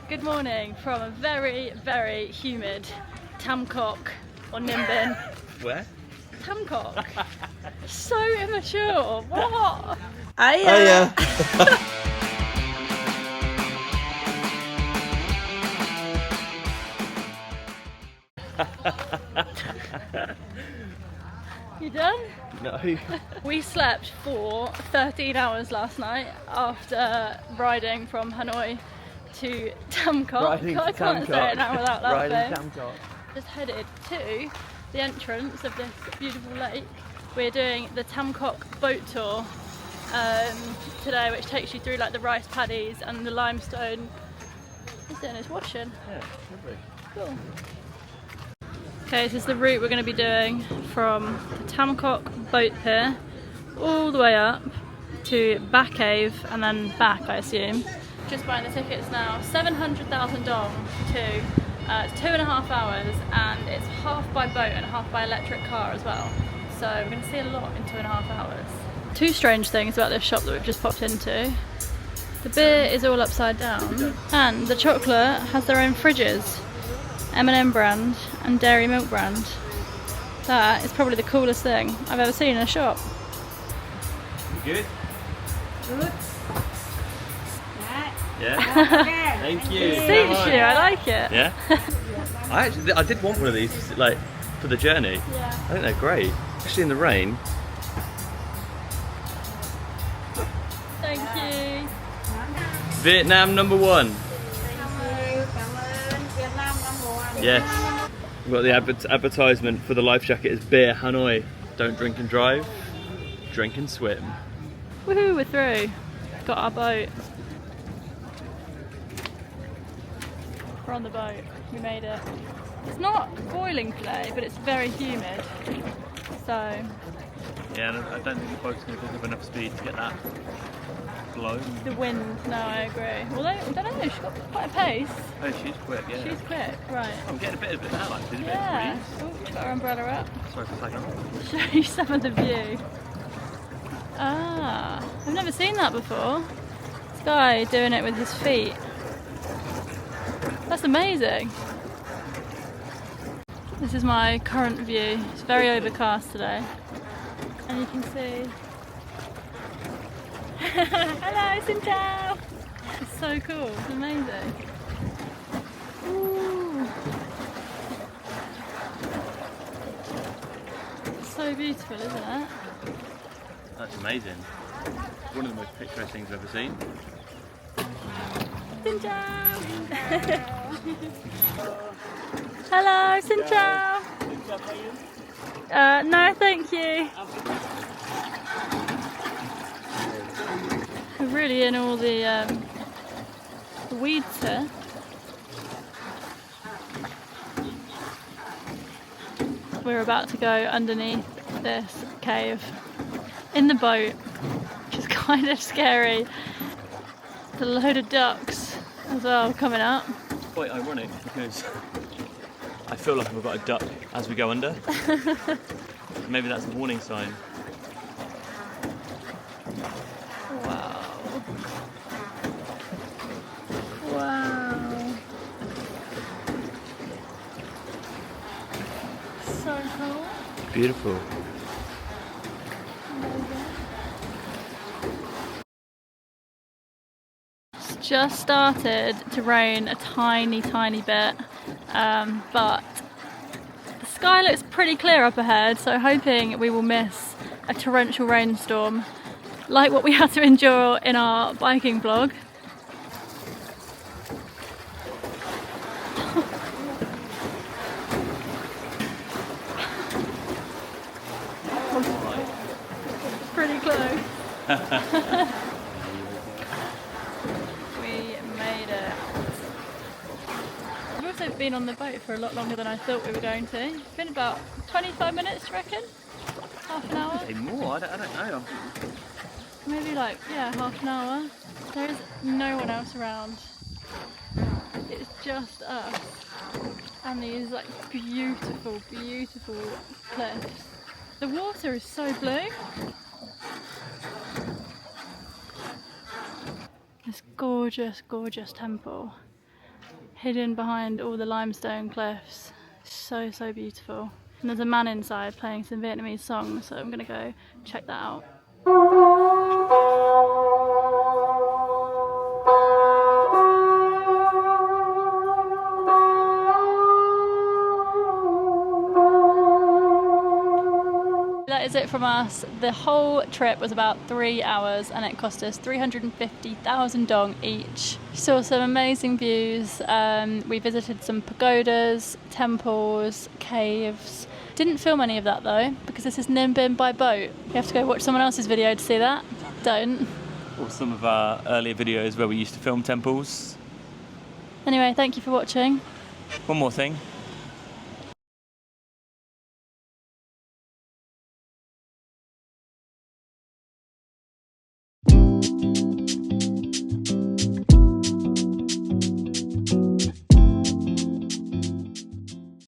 Good morning from a very, very humid Tam Coc or Ninh Binh. Where? Tam Coc. So immature. What? Hiya. You done? No. We slept for 13 hours last night after riding from Hanoi to Tam Coc. I can't say it now without laughing. Tam Coc. Just headed to the entrance of this beautiful lake. We're doing the Tam Coc boat tour today, which takes you through like the rice paddies and the limestone. What's it? It's washing. Yeah, lovely. Cool. Okay, this is the route we're going to be doing from the Tam Coc boat pier all the way up to Back Cave and then back, I assume. Just buying the tickets now. 700,000 dong to it's 2.5 hours, and it's half by boat and half by electric car as well. So we're going to see a lot in 2.5 hours. Two strange things about this shop that we've just popped into. The beer is all upside down, and the chocolate has their own fridges. M&M brand and dairy milk brand. That is probably the coolest thing I've ever seen in a shop. Good? Good. Yeah? Thank you. It suits you, I like it. Yeah? I did want one of these, like, for the journey. Yeah. I think they're great, especially in the rain. Thank you. Vietnam #1. Yes. We've got the advertisement for the life jacket is beer Hanoi. Don't drink and drive, drink and swim. Woohoo, we're through. Got our boat. We're on the boat. We made it. It's not boiling today, but it's very humid. So. Yeah, I don't think the boat's going to pick up enough speed to get that blow. The wind, no, I agree. Although, I don't know, she's got quite a pace. Oh, she's quick, yeah. She's quick, right. I'm getting a bit of it now, actually. Yeah. Oh, she's got her umbrella up. Sorry for flagging off. Show you some of the view. Ah, I've never seen that before. This guy doing it with his feet. That's amazing. This is my current view. It's very overcast today. And you can see. Hello, Xin Chào! It's so cool, it's amazing. Ooh. It's so beautiful, isn't it? That's amazing. One of the most picturesque things I've ever seen. Xin Chào! Hello, Xin Chào! No, thank you. We're really in all the weeds here. We're about to go underneath this cave in the boat, which is kind of scary. There's a load of ducks as well coming up. It's quite ironic because I feel like we've got a duck as we go under. Maybe that's a warning sign. Wow. Wow. So cool. Beautiful. It's just started to rain a tiny, tiny bit, but the sky looks pretty clear up ahead, so hoping we will miss a torrential rainstorm like what we had to endure in our biking vlog. Pretty close. We made it. We've also been on the boat for a lot longer than I thought we were going to. It's been about 25 minutes, do you reckon? Half an hour? Maybe more, I don't know. Maybe like, yeah, half an hour. There is no one else around. It's just us. And these like beautiful, beautiful cliffs. The water is so blue. This gorgeous, gorgeous temple. hidden behind all the limestone cliffs. So, so beautiful. And there's a man inside playing some Vietnamese songs, so I'm gonna go check that out. That is it from us. The whole trip was about 3 hours and it cost us 350,000 dong each. Saw some amazing views. We visited some pagodas, temples, caves. Didn't film any of that though, because this is Ninh Binh by boat. You have to go watch someone else's video to see that. Don't. Or some of our earlier videos where we used to film temples. Anyway, thank you for watching. One more thing.